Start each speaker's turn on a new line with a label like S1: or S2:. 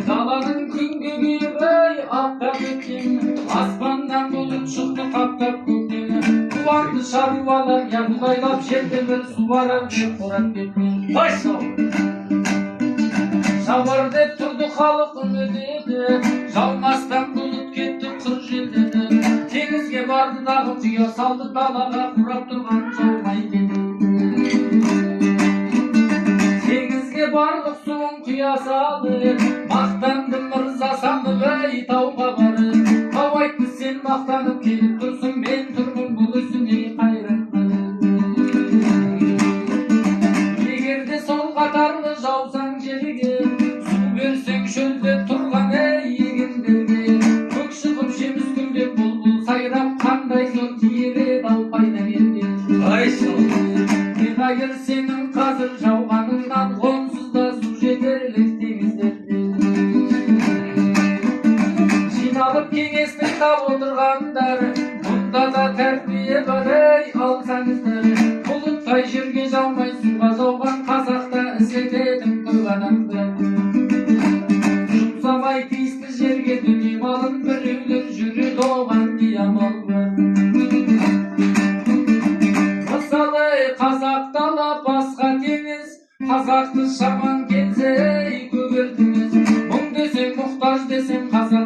S1: Dağların küngeni ey atlap ettin, asmandan bulut çıktı kaplap gökten. Kuvandı şarvalar yanlaylap şerdeler suvarar bir kurat ettin. Baş sağ ol. Şavar dep turdu halkın ödedi, Žalmastan bulut ketti kır jeldedi. Tenizge bardı dağı tüya saldı dalaga, kurap turgan жаумай dedi. Tenizge barlık suun kuya saldı, maqtandım mırza sandı bey tauga barı. Havaytты sen maqtanıp kelip tursun, men turmun bul üstüne kayran barı. Egerde sol qatarlı жаусан жерге, берсең шөлде тұрған ей егіндерге, көк шығып жеміс гүлдеп бұлбұл сайрап, қандай зор тиер еді ау пайда берді. Ай сол қайыр сенің қазір жауғаныңнан, онсыз да су жетерлік теңіздерде. Жиналып кеңестік тап отырғандар, мұнда да тәрбие бар ей алсаңыздар. Бұлыттай жерге жаумай суға жауған қазақта іздететін қойған адамдар. Жұмсамай тиісті жерге дүние малын біреулер жүреді оған не амал бар. Мысалы қазақ дала басқа теңіз, қазақты шаман келсе көгертіңіз. Мұң десең мұқтаж десең қазақ